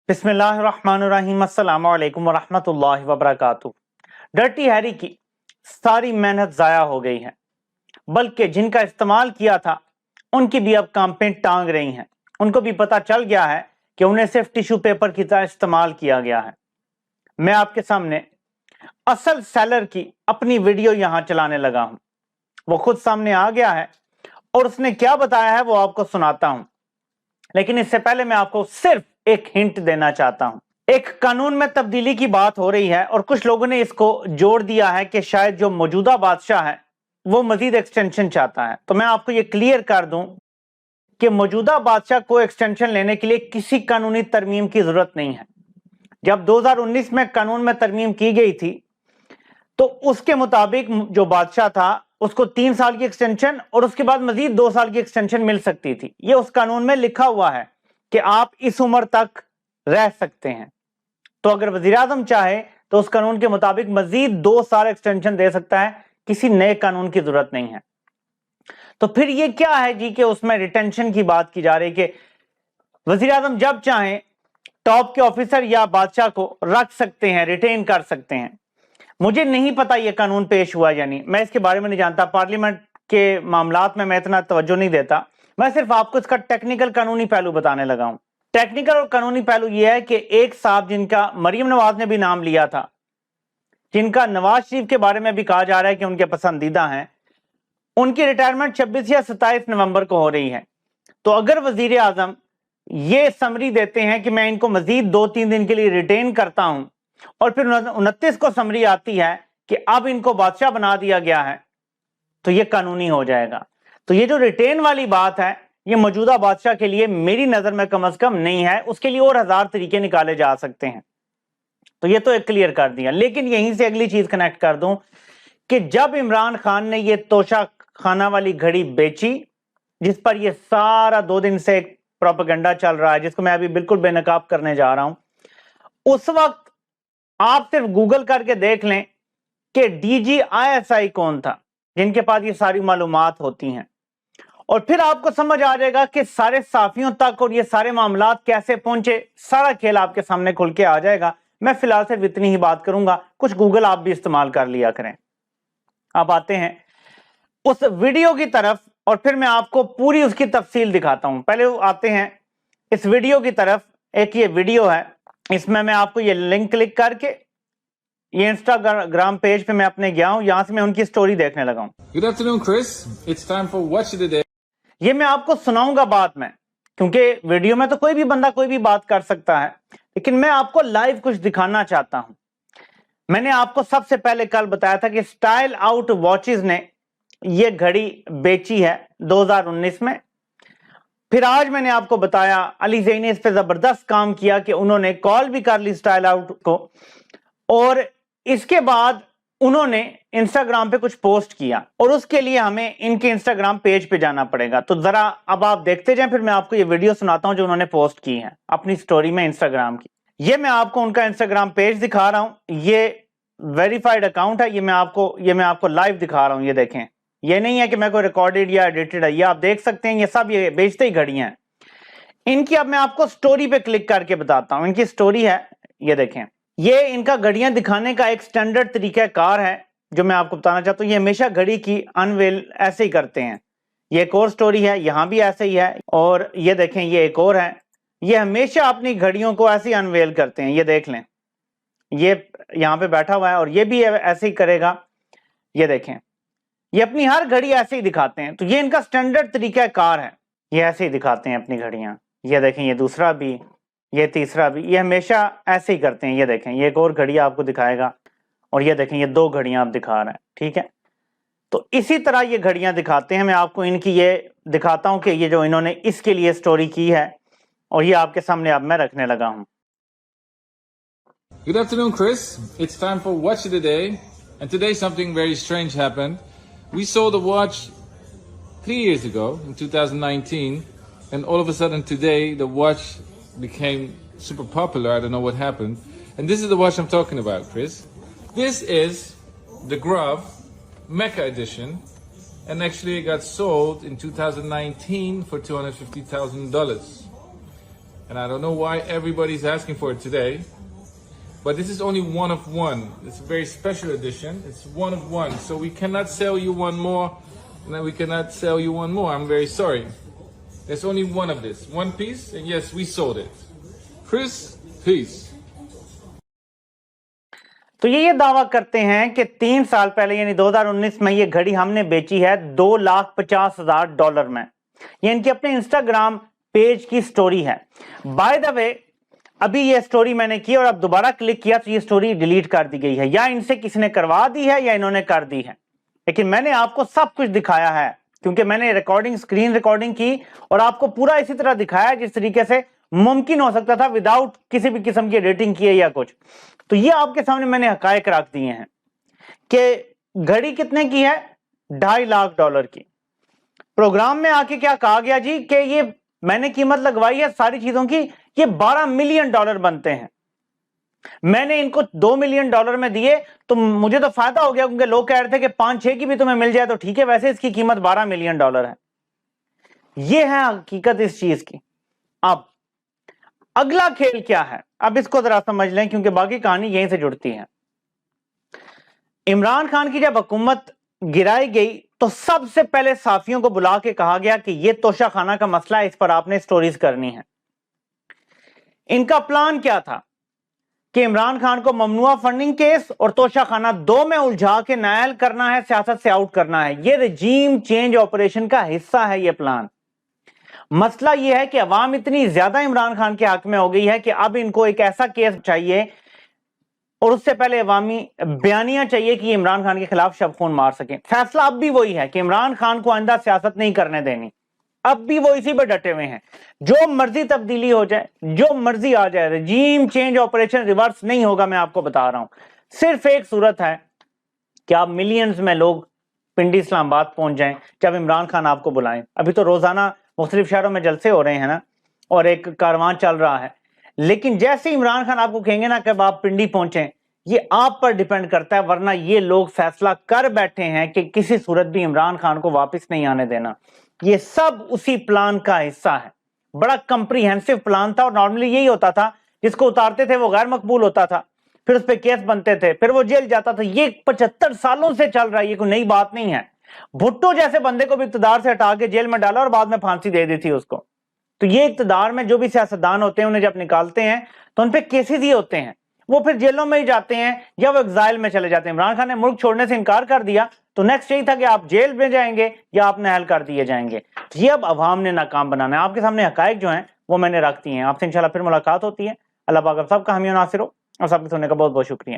बिस्मिल्लाहिर्रहमानिर्रहीम अस्सलाम वालेकुम वरहमतुल्लाहि वबरकातुहू। डर्टी हैरी की सारी मेहनत ज़ाया हो गई है, बल्कि जिनका इस्तेमाल किया था उनकी भी अब कांपें टांग रही हैं। उनको भी पता चल गया है कि उन्हें सिर्फ टिश्यू पेपर की तरह इस्तेमाल किया गया है। मैं आपके सामने असल सेलर की अपनी वीडियो यहां चलाने लगा हूं। वो खुद सामने आ गया है और उसने क्या बताया है वो आपको सुनाता हूं, लेकिन इससे पहले मैं आपको सिर्फ एक हिंट देना चाहता हूं। एक कानून में तब्दीली की बात हो रही है और कुछ लोगों ने इसको जोड़ दिया है कि शायद जो मौजूदा बादशाह है वो मजीद एक्सटेंशन चाहता है। तो मैं आपको ये क्लियर कर दूं कि मौजूदा बादशाह को एक्सटेंशन लेने के लिए किसी कानूनी तरमीम की जरूरत नहीं है। जब 2019 में कानून में तरमीम की गई थी तो उसके मुताबिक जो बादशाह था उसको 3 साल की एक्सटेंशन और उसके बाद मजीद 2 साल की एक्सटेंशन मिल सकती थी। ये उस कानून में लिखा हुआ है कि आप इस उम्र तक रह सकते हैं। तो अगर वजीर आजम चाहे तो उस कानून के मुताबिक मजीद 2 साल एक्सटेंशन दे सकता है, किसी नए कानून की जरूरत नहीं है। तो फिर ये क्या है जी कि उसमें रिटेंशन की बात की जा रही है कि वजीर आजम जब चाहे टॉप के ऑफिसर या बादशाह को रख सकते हैं, रिटेन कर सकते हैं। मुझे नहीं पता ये कानून पेश हुआ या नहीं, मैं इसके बारे में नहीं जानता। पार्लियामेंट के मामलात में मैं इतना तवज्जो नहीं देता, मैं सिर्फ आपको इसका टेक्निकल कानूनी पहलू बताने लगा हूं। टेक्निकल और कानूनी पहलू यह है कि एक साहब जिनका मरियम नवाज ने भी नाम लिया था, जिनका नवाज शरीफ के बारे में भी कहा जा रहा है कि उनके पसंदीदा हैं, उनकी रिटायरमेंट 26 या 27 नवंबर को हो रही है। तो अगर वजीर आजम ये समरी देते हैं कि मैं इनको मजीद 2-3 दिन के लिए रिटेन करता हूं और फिर 29 को समरी आती है कि अब इनको बादशाह बना दिया गया है, तो ये कानूनी हो जाएगा। तो ये जो रिटेन वाली बात है ये मौजूदा बादशाह के लिए मेरी नजर में कम से कम नहीं है, उसके लिए और 1000 तरीके निकाले जा सकते हैं। तो ये तो एक क्लियर कर दिया। लेकिन यहीं से अगली चीज कनेक्ट कर दूं कि जब इमरान खान ने ये तोशा खाना वाली घड़ी बेची, जिस पर ये सारा 2 दिन से एक प्रोपेगेंडा चल रहा है, जिसको मैं अभी बिल्कुल बेनकाब करने जा रहा हूं, उस वक्त आप सिर्फ गूगल करके देख लें कि DGISI कौन था, जिनके पास ये सारी मालूमात होती हैं, और फिर आपको समझ आ जाएगा कि सारे साफियों तक और ये सारे मामलात कैसे पहुंचे। सारा खेल आपके सामने खुल के आ जाएगा। मैं फिलहाल सिर्फ इतनी ही बात करूंगा, कुछ गूगल आप भी इस्तेमाल कर लिया करें। अब आते हैं उस वीडियो की तरफ और फिर मैं आपको पूरी उसकी तफसील दिखाता हूं। पहले आते हैं इस वीडियो की तरफ। एक ये वीडियो है, इसमें मैं आपको ये लिंक क्लिक करके ये इंस्टाग्राम पेज पे मैं अपने गया हूं, यहां से मैं उनकी स्टोरी देखने लगा हूं। Good afternoon, Chris. It's time for Watch of the Day. ये मैं आपको सुनाऊंगा बाद में, क्योंकि वीडियो में तो कोई भी बंदा कोई भी बात कर सकता है, लेकिन मैं आपको लाइव कुछ दिखाना चाहता हूं। मैंने आपको सबसे पहले कल बताया था कि स्टाइल आउट वॉचेस ने ये घड़ी बेची है 2019 में। फिर आज मैंने आपको बताया अली ज़ैन ने इस पे जबरदस्त काम किया कि उन्होंने कॉल भी कर ली स्टाइल आउट को, और इसके बाद उन्होंने इंस्टाग्राम पे कुछ पोस्ट किया और उसके लिए हमें इनके इंस्टाग्राम पेज पे जाना पड़ेगा। तो जरा अब आप देखते जाएं, फिर मैं आपको ये वीडियो सुनाता हूं जो उन्होंने पोस्ट की है अपनी स्टोरी में इंस्टाग्राम की। ये मैं आपको उनका इंस्टाग्राम पेज दिखा रहा हूं, ये वेरीफाइड अकाउंट है। ये मैं आपको लाइव दिखा रहा हूं। ये देखें, ये नहीं है कि मैं कोई रिकॉर्डेड या एडिटेड है, ये आप देख सकते हैं। ये सब ये बेचते ही घड़ियां हैं इनकी। अब मैं आपको स्टोरी पे क्लिक करके बताता हूं। इनकी स्टोरी है, ये देखें। ये इनका घड़ियां दिखाने का एक स्टैंडर्ड तरीका कार है जो मैं आपको बताना चाहता हूं। ये हमेशा घड़ी की अनवेल ऐसे ही करते हैं। ये एक और स्टोरी है, यहां भी ऐसे ही है, और ये देखें ये एक और है। ये हमेशा अपनी घड़ियों को ऐसे ही अनवेल करते हैं। ये देख लें, ये यहां पे बैठा हुआ है और ये भी ऐसे ही करेगा। ये देखें, ये अपनी हर घड़ी ऐसे ही दिखाते हैं। तो ये इनका स्टैंडर्ड तरीका कार है, ये ऐसे ही दिखाते हैं अपनी घड़ियां। ये देखें, ये दूसरा भी, ये तीसरा भी, ये हमेशा ऐसे ही करते हैं। ये देखें, ये एक और घड़ी आपको दिखाएगा, और ये देखें ये 2 घड़ियां आप दिखा रहे हैं, ठीक है। तो इसी तरह ये घड़ियां दिखाते हैं। मैं आपको इनकी ये दिखाता हूं कि ये जो इन्होंने इसके लिए स्टोरी की है, और ये आपके सामने अब मैं रखने लगा हूं। Good afternoon, Chris. It's time for Watch of the Day. And today something very strange happened. We saw the watch 3 years ago, in 2019, and all of a sudden today the watch became super popular. I don't know what happened. And this is the watch I'm talking about, Chris. This is the Grove Mecca edition, and actually it got sold in 2019 for $250,000. And I don't know why everybody's asking for it today. But this is only one of one. It's a very special edition. It's one of one. So we cannot sell you one more. And then we cannot sell you one more. I'm very sorry. There's only one of this. One piece. And yes, we sold it. Chris, peace. تو یہ دعویٰ کرتے ہیں کہ 3 سال پہلے یعنی 2019 میں یہ گھڑی ہم نے بیچی ہے $2,50,000 میں. یہ ان کے اپنے انسٹاگرام پیج کی سٹوری ہے. بائی دا وے ابھی یہ سٹوری میں نے کی اور اب دوبارہ کلک کیا تو یہ سٹوری ڈیلیٹ کر دی گئی ہے. یا ان سے کسی نے کروا دی ہے یا انہوں نے کر دی ہے. لیکن میں نے آپ کو سب کچھ دکھایا ہے کیونکہ میں نے اسکرین ریکارڈنگ کی اور آپ کو پورا اسی طرح دکھایا جس طریقے سے ممکن ہو سکتا تھا وداؤٹ کسی بھی قسم کی ایڈیٹنگ کیے یا کچھ. تو یہ آپ کے سامنے میں نے حقائق رکھ دیے ہیں کہ گھڑی کتنے کی ہے؟ $2.5 کی. پروگرام میں آ کے کیا کہا گیا جی کہ یہ میں نے قیمت لگوائی ہے ساری چیزوں کی، یہ $12 ملین بنتے ہیں. میں نے ان کو $2 ملین میں دیے تو مجھے تو فائدہ ہو گیا کیونکہ لوگ کہہ رہے تھے کہ 5-6 کی بھی تمہیں مل جائے تو ٹھیک ہے، ویسے اس کی قیمت $12 ملین ہے. یہ ہے حقیقت اس چیز کی. اب اگلا کھیل کیا ہے؟ اب اس کو ذرا سمجھ لیں کیونکہ باقی کہانی یہیں سے جڑتی ہے. عمران خان کی جب حکومت گرائی گئی تو سب سے پہلے صحافیوں کو بلا کے کہا گیا کہ یہ توشہ خانہ کا مسئلہ ہے، اس پر آپ نے سٹوریز کرنی ہے. ان کا پلان کیا تھا کہ عمران خان کو ممنوعہ فنڈنگ کیس اور توشہ خانہ 2 میں الجھا کے نائل کرنا ہے، سیاست سے آؤٹ کرنا ہے. یہ رجیم چینج آپریشن کا حصہ ہے یہ پلان. مسئلہ یہ ہے کہ عوام اتنی زیادہ عمران خان کے حق میں ہو گئی ہے کہ اب ان کو ایک ایسا کیس چاہیے اور اس سے پہلے عوامی بیانیہ چاہیے کہ یہ عمران خان کے خلاف شب خون مار سکیں. فیصلہ اب بھی وہی ہے کہ عمران خان کو آئندہ سیاست نہیں کرنے دینی. اب بھی وہ اسی پہ ڈٹے ہوئے ہیں. جو مرضی تبدیلی ہو جائے، جو مرضی آ جائے، رجیم چینج آپریشن ریورس نہیں ہوگا. میں آپ کو بتا رہا ہوں صرف ایک صورت ہے کہ آپ ملینز میں لوگ پنڈی اسلام آباد پہنچ جائیں جب عمران خان آپ کو بلائیں. ابھی تو روزانہ مختلف شہروں میں جلسے ہو رہے ہیں نا اور ایک کاروان چل رہا ہے. لیکن جیسے عمران خان آپ کو کہیں گے نا کہ آپ پنڈی پہنچیں، یہ آپ پر ڈیپینڈ کرتا ہے. ورنہ یہ لوگ فیصلہ کر بیٹھے ہیں کہ کسی صورت بھی عمران خان کو واپس نہیں آنے دینا. یہ سب اسی پلان کا حصہ ہے. بڑا کمپریہنسو پلان تھا اور نارملی یہی ہوتا تھا، جس کو اتارتے تھے وہ غیر مقبول ہوتا تھا، پھر اس پہ کیس بنتے تھے، پھر وہ جیل جاتا تھا. یہ 75 سالوں سے چل رہا ہے، یہ کوئی نئی بات نہیں ہے. بھٹو جیسے بندے کو بھی اقتدار سے ہٹا کے جیل میں ڈالا اور بعد میں پھانسی دے دی تھی اس کو. تو یہ اقتدار میں جو بھی سیاستدان ہوتے ہیں انہیں جب نکالتے ہیں تو ان پہ کیسز ہی ہوتے ہیں، وہ پھر جیلوں میں ہی جاتے ہیں یا وہ ایگزائل میں چلے جاتے ہیں. عمران خان نے ملک چھوڑنے سے انکار کر دیا تو نیکسٹ یہی تھا کہ آپ جیل میں جائیں گے یا آپ نااہل کر دیے جائیں گے. یہ اب عوام نے ناکام بنانا ہے. آپ کے سامنے حقائق جو ہیں وہ میں نے رکھ دی ہیں. آپ سے انشاءاللہ پھر ملاقات ہوتی ہے. اللہ پاک آپ سب کا حامی و ناصر ہو اور سب کے سننے کا بہت بہت شکریہ.